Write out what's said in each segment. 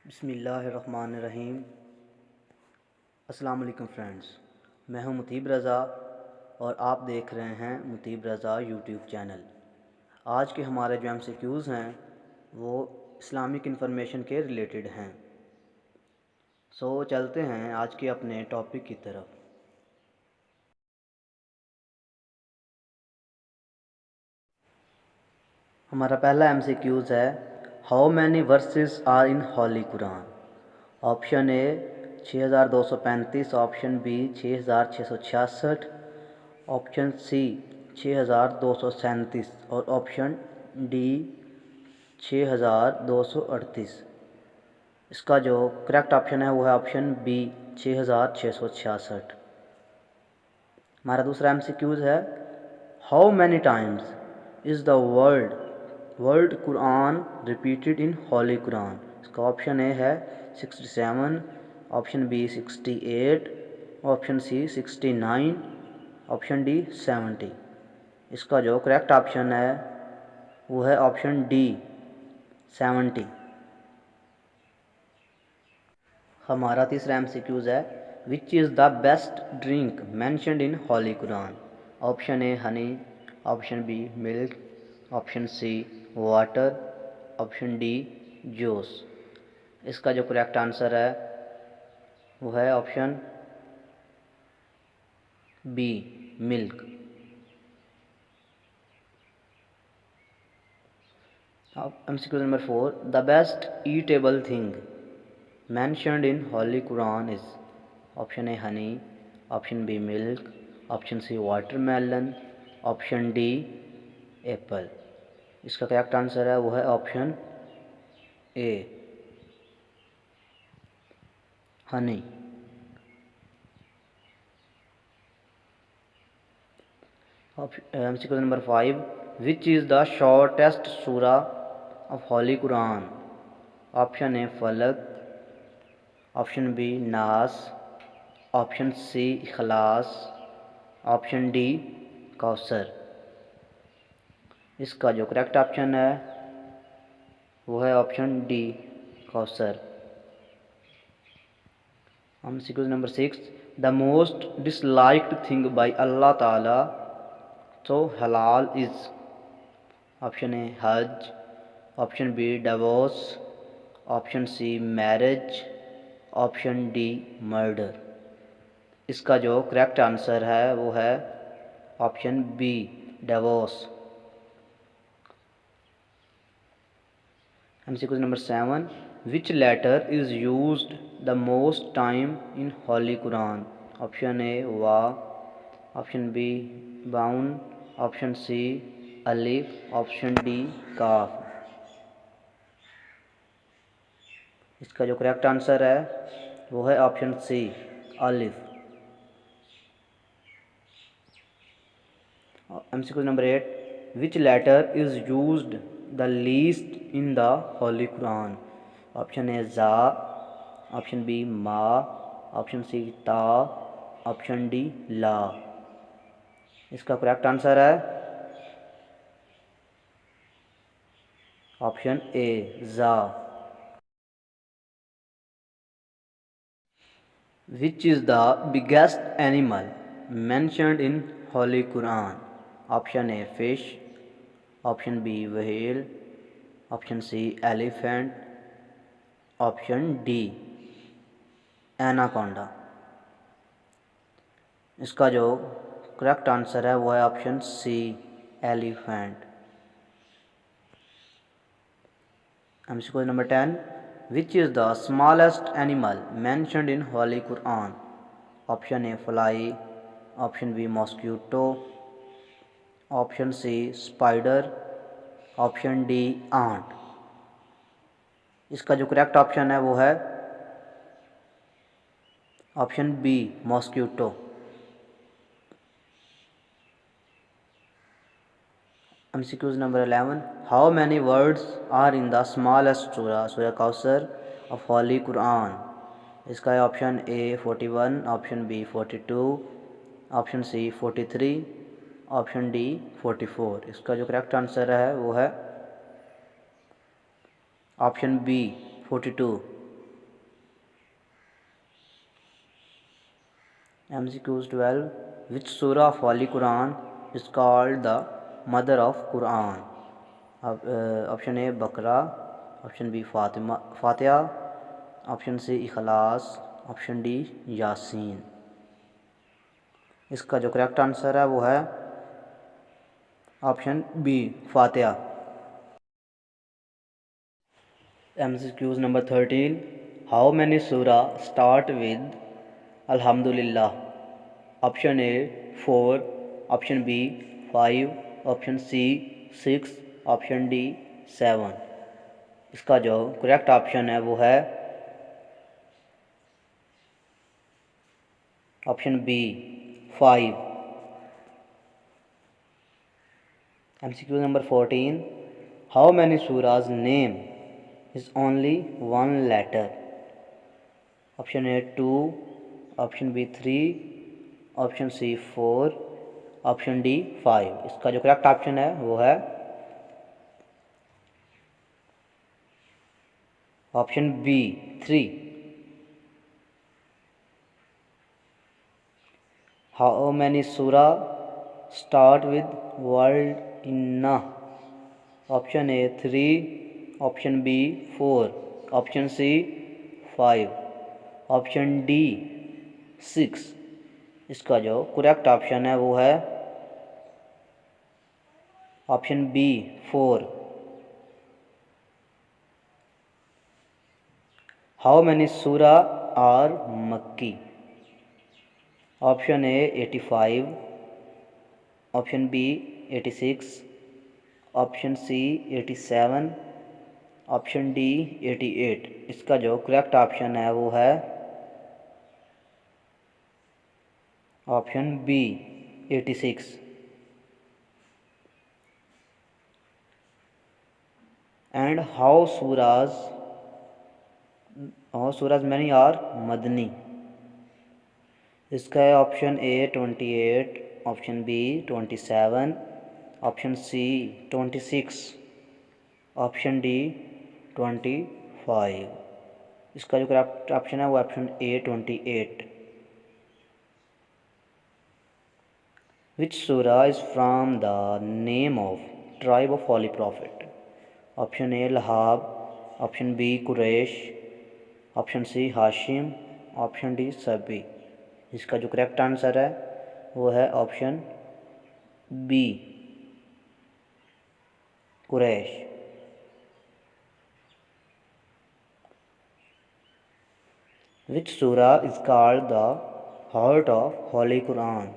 बिस्मिल्लाहिर्रहमानिर्रहीम। अस्सलाम वालेकुम फ्रेंड्स, मैं हूं मुतीब रज़ा और आप देख रहे हैं मुतीब रज़ा यूट्यूब चैनल। आज के हमारे जो MCQs हैं वो इस्लामिक इन्फॉर्मेशन के रिलेटेड हैं। सो चलते हैं आज के अपने टॉपिक की तरफ। हमारा पहला MCQs है, how many verses are in Holly Quran. Option A 6235, option B 6666, option C 6237 और ऑप्शन डी 6238। इसका जो करेक्ट ऑप्शन है वो है ऑप्शन बी 6666। हमारा दूसरा MCQs है, how many times is the word Quran repeated in Holly Quran. इसका ऑप्शन ए है 67, option B 68, option C 69, option D 70। इसका जो करेक्ट ऑप्शन है वो है ऑप्शन डी 70। हमारा तीसरा MCQs है, which is the best drink mentioned in Holly Quran. Option A honey, option B milk, option C water, option D juice. इसका जो करेक्ट आंसर है वो है option B milk. MCQ number 4, the best eatable thing mentioned in Holy Quran is। Option A honey, option B milk, option C watermelon, option D apple. इसका correct answer है वो है option A honey. MCQ number 5, which is the shortest surah of Holly Quran. Option A Falaq, option B Nas, option C Ikhlas, option D Kausar. इसका जो correct option है वो है option D Kausar. MCQ number 6, the most disliked thing by Allah Ta'ala to halal is. Option A Hajj, option B divorce, option C marriage, option D murder. इसका जो correct answer है वो है option B divorce. MCQ number 7, which letter is used the most time in Holly Quran. Option A वा, option B बाउन, option C अलिफ, option D काफ। इसका जो करेक्ट आंसर है वो है ऑप्शन सी अलिफ। MCQ number 8, which letter is used the least in the Holy Quran. Option A जा, ऑप्शन बी मा, ऑप्शन सी ता, ऑप्शन डी ला। इसका करेक्ट आंसर है ऑप्शन ए जा। Which is the biggest animal mentioned in Holy Quran। Option A fish, option B whale, option C elephant, option D anaconda. इसका जो correct answer है वो है option C elephant. MCQ number 10, which is the smallest animal mentioned in Holly Quran. Option A fly, option B mosquito, option C spider, option D ant. इसका जो correct option है वो है option B mosquito. MCQ number 11, how many words are in the smallest सूरा कौसर of Holly Quran. इसका है option A 41, option B 42, option C 43, option D 44। इसका जो करेक्ट आंसर है वो है option B 42। MCQs 12. Which surah of Holy Quran is called the mother of Quran? Option A Baqara, option B Fatiha, option C Ikhlas, option D Yasin. इसका जो correct answer है वो है option B Fatiha. MCQs number 13. How many surah start with Alhamdulillah? Option A 4, option B 5, option C 6, option D 7। इसका जो correct option है वो है option B 5। MCQ number 14. How many surahs name is only one letter? Option A 2, option B 3, option C 4, option D 5। इसका जो correct option है वो है option B 3। How many surah start with word inna? Option A 3, option B 4, option C 5, option D 6। इसका जो correct option है वो है ऑप्शन बी 4। हाउ मैनी सूरा आर मक्की? Option A 85, option B 86, option C 87, option D 88। इसका जो correct option है वो है ऑप्शन बी 86। एंड हाउ सूराज मैनी आर मदनी? इसका है option A 28, option B 27, option C 26, option D 25। इसका जो करेक्ट ऑप्शन है वो option A 28। Which surah is from the name of tribe of Holy Prophet? Option A Lahab, option B Quraysh, option C Hashim, option D Sabi। इसका जो correct answer है वो है option B Quraish. Which surah is called the heart of Holy Quran?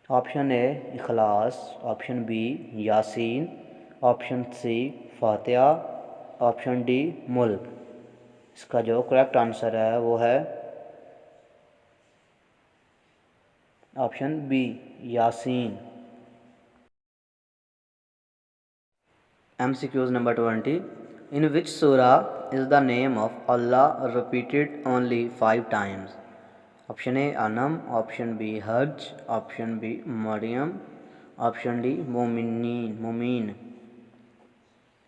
Option A Ikhlas, option B Yasin, option C Fatiha, option D Mulk. इसका जो correct answer है वो है option B Yasin. MCQs number 20. In which surah is the name of Allah repeated only 5 times? Option A Anam, option B Hajj, option B Maryam, option D Momin.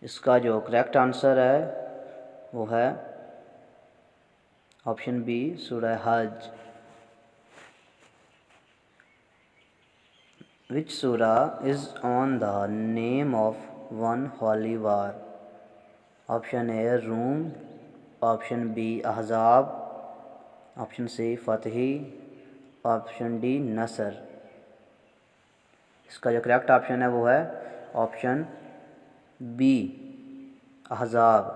इसका जो correct answer है वो है option B सूरह हज। Which surah is on the name of one holy war? Option A Rum, option B Ahzab, option C Fath, option D Nasr. इसका जो correct option है वो है ऑप्शन बी अहज़ाब।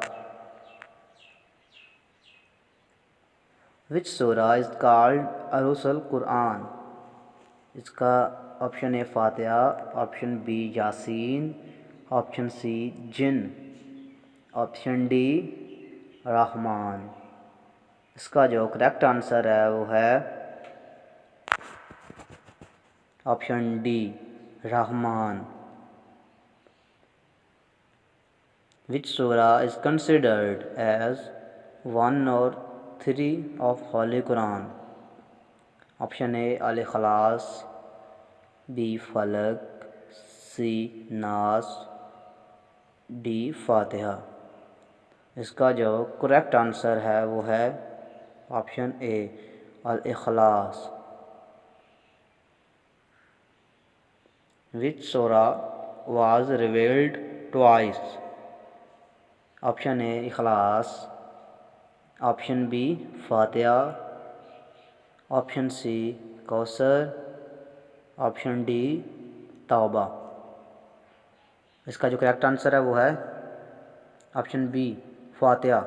विच सूरा इज़ कॉल्ड अरुसल कुरान? इसका ऑप्शन ए फातिहा, option B Yasin, option C जिन, ऑप्शन डी रहमान। इसका जो करेक्ट आंसर है वो है ऑप्शन डी रहमान। विच सूरा इज़ कंसिडर्ड एज 1 और 3 of holy Quran? Option A Al Ikhlas, B Falaq, C नास, डी फातिहा। इसका जो करेक्ट आंसर है वो है option A Al Ikhlas. Which surah was revealed twice? Option A Ikhlas, option B Fatiha, option C Kausar, option D Tauba. इसका जो correct answer है वो है option B Fatiha.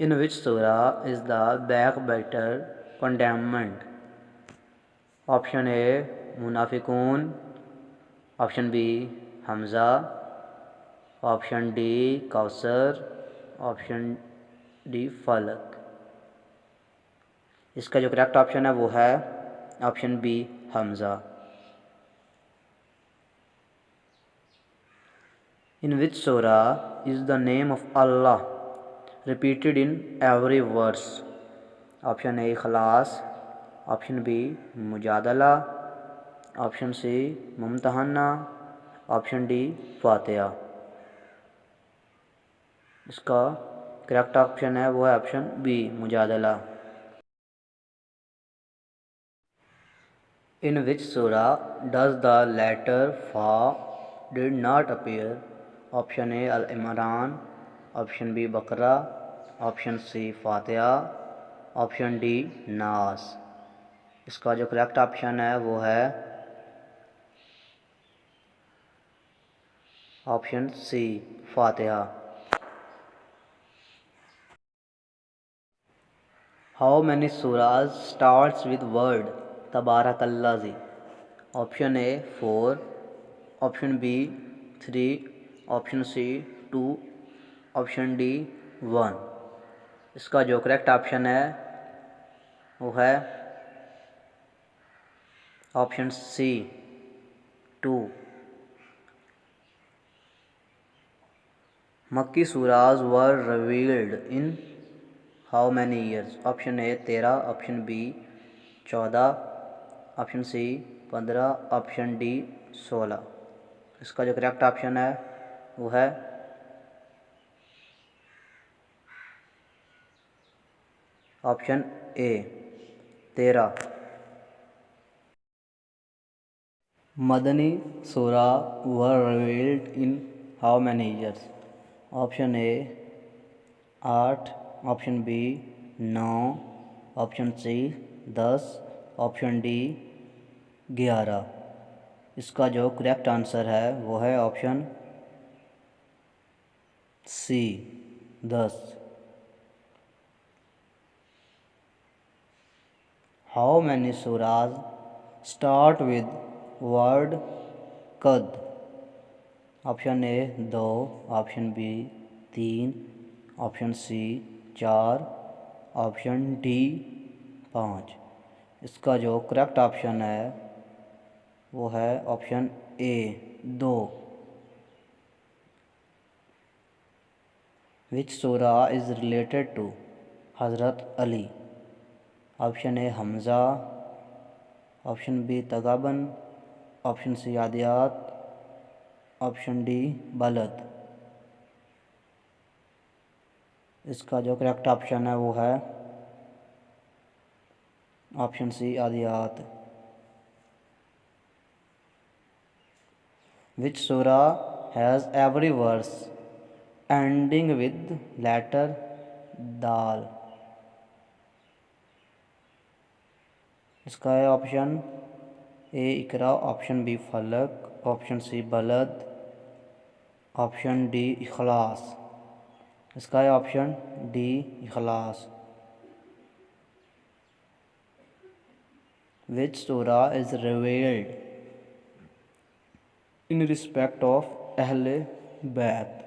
In which सूरा is the backbiter condemned? Option A Munafiqun, option B Humaza, option D Kausar, option D Falaq. इसका जो correct option है वो है option B Humaza. In which सूरा is the name of Allah repeated in every verse? Option A Ikhlas, option B मुजादला, option C Mumtahina, option D Fatiha. इसका correct option है वो है option B मुजादला। In which surah does the letter fa did not appear? Option A Al Imran, option B Baqarah, option C Fatiha, option D Nas. इसका जो correct option है वो है option C Fatiha. How many surahs starts with word Tabarakallazi? Option A 4, option B 3, option C 2, option D 1। इसका जो correct option है वो है option C 2। Makki surahs were revealed in how many years? Option A 13, option B 14, option C 15, option D 16। इसका जो correct option है वो है option A 13। Madani surah were revealed in how many years? Option A 8, option B 9, option C 10, option D 11। इसका जो correct answer है वो है option C 10। How many surahs start with word Qad? Option A 2, option B 3, option C 4, option D 5। इसका जो correct option है वो है ऑप्शन ए 2। विच सूरा is related to Hazrat Ali? Option A Humaza, option B Taghabun, option C Adiyat, option D Balad. इसका जो correct option है वो है option C Adiyat. Which surah has every verse ending with letter Dal? इसका है option A Iqra, option B Falaq, option C Balad, option D इखलास। इसका है option D इखलास। विच सूरा is revealed in respect of अहले बैत?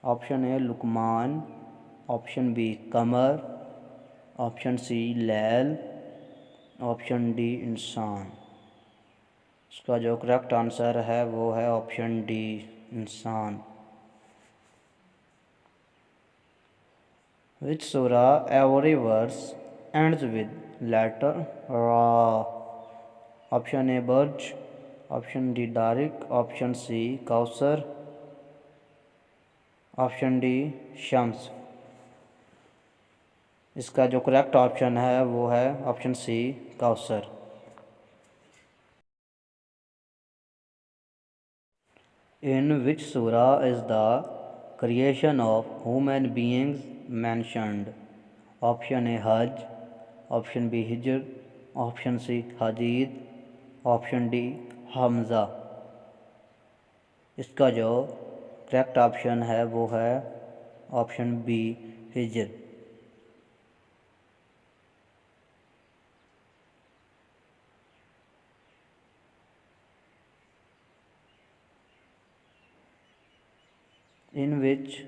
Option A लुकमान, option B कमर, ऑप्शन सी लैल, ऑप्शन डी इंसान। इसका जो करेक्ट आंसर है वो है option D Insan. Which surah every verse ends with letter Ra? Option A Burj, option D Tariq, option C Kausar, option D Shams. इसका जो करेक्ट ऑप्शन है वो है option C Kausar. In which surah is the creation of human beings mentioned? Option A Hajj, option B Hijr, option C Hadid, option D Humaza. इसका जो correct option है वो है option B Hijr. In which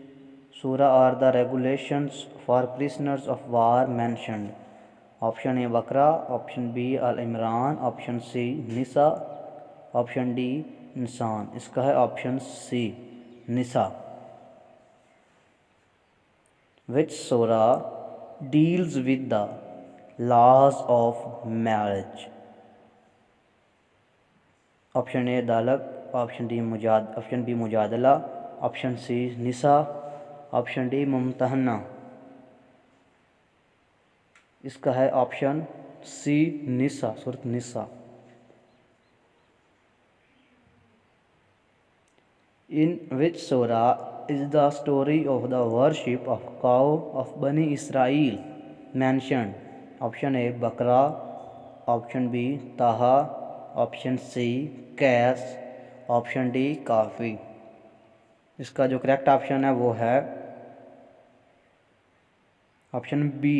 surah are the regulations for prisoners of war mentioned? Option A Bakra, option B Al Imran, option C Nisa, option D इंसान। इसका है option C निसा। Which सूरा deals with the laws of marriage? Option A अदालत, option B मुजादला, option C निसा, option D मुमतहना। इसका है ऑप्शन सी निसा, सूरत निसा। In which surah is the story of the worship of cow of Bani Israel mentioned? Option A Bakra, option B Taha, option C Qais, option D काफी। इसका जो करेक्ट ऑप्शन है वो है ऑप्शन बी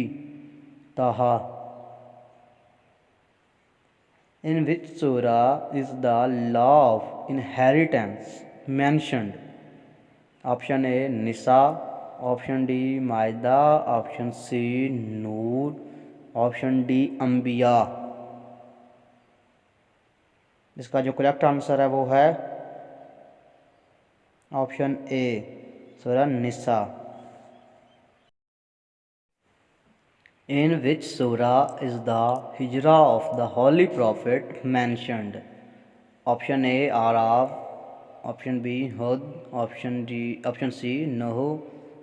ताहा। In which surah is the law of inheritance mentioned? Option A Nisa, option D Maida, option C Noor, option D अंबिया। इसका जो करेक्ट आंसर है वो है ऑप्शन ए सूरह निसा। In which surah is the hijrah of the holy prophet mentioned? Option A Araf, option B हद, option C नहू,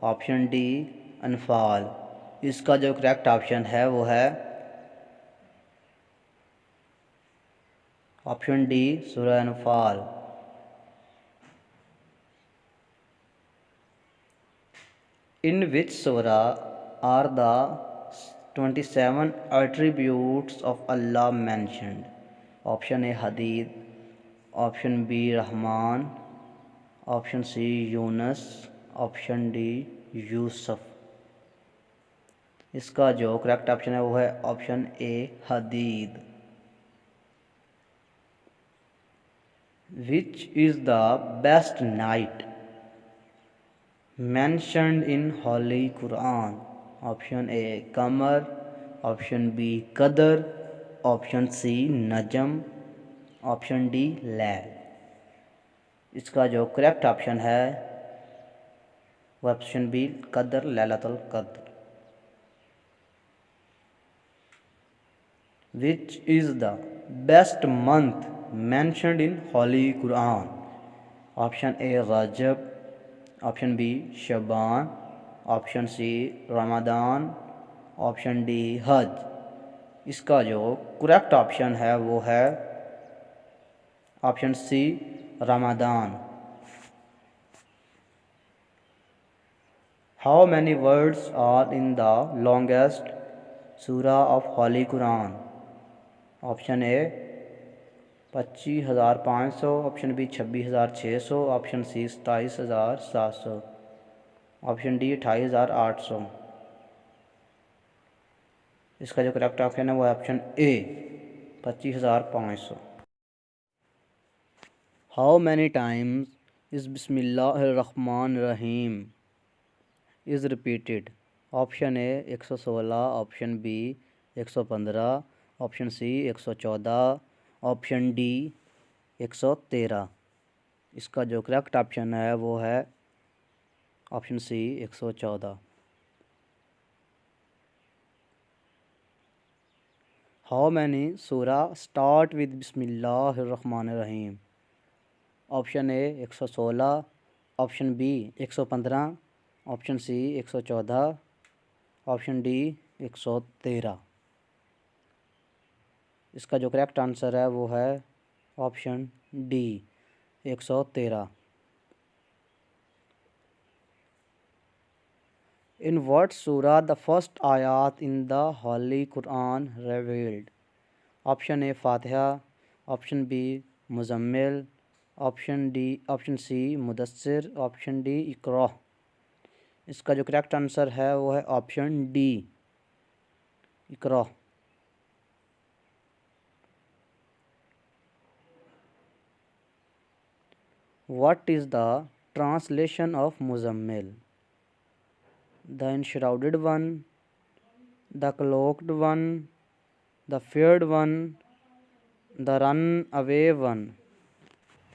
option D अनफाल। इसका जो करेक्ट ऑप्शन है वो है ऑप्शन डी सूरह अनफाल। In which surah are the 27 attributes of Allah mentioned? Option A Hadid, option B Rahman, option C Yunus, option D Yusuf. इसका जो करेक्ट ऑप्शन है वो है option A Hadid. Which is the best night mentioned in Holy Quran? Option A Qamar, option B Qadr, option C Najm, option D Layl। इसका जो correct option है वो option B Qadr, Laylatul Qadr. Which is the best month mentioned in Holy Quran? Option A Rajab, option B Shaban, option C Ramadan, option D Hajj. इसका जो correct option है वो है option C Ramadan. How many words are in the longest surah of Holly Quran? Option A 25,500, option B 26,600, option C 27,700, option D 28,800। इसका जो correct option है वो है option A 25,500। How many times is बिस्मिल्लाहिर्रहमानिर्रहीम is repeated? Option A 116, option B 115, option C 114, option D 113। इसका जो correct option है वो है ऑप्शन सी 114। हाउ मैनी सूरा स्टार्ट विद बिस्मिल्लाहिर्रहमानिर्रहीम? Option A 116, option B 115, option C 114, option D 113। इसका जो करेक्ट आंसर है वो है option D 113। In what surah the first ayat in the Holy Quran revealed? Option A Fatiha, option B Muzammil, option C Muddassir, option D Iqra. इसका जो correct answer है वो है option D Iqra. What is the translation of Muzammil? The enshrouded one, the cloaked one, the feared one, the run away one।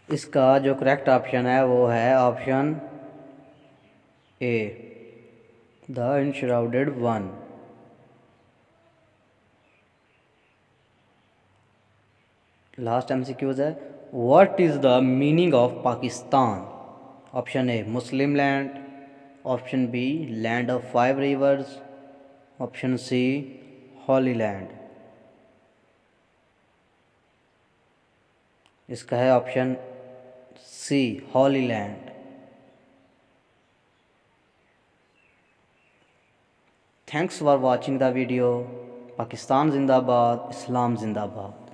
इसका जो correct option है वो है option A the enshrouded one। Last MCQs है, what is the meaning of Pakistan? Option A Muslim land, option B land of 5 rivers, option C holy land. इसका है option C holy land. Thanks for watching the video. Pakistan जिंदाबाद, इस्लाम जिंदाबाद।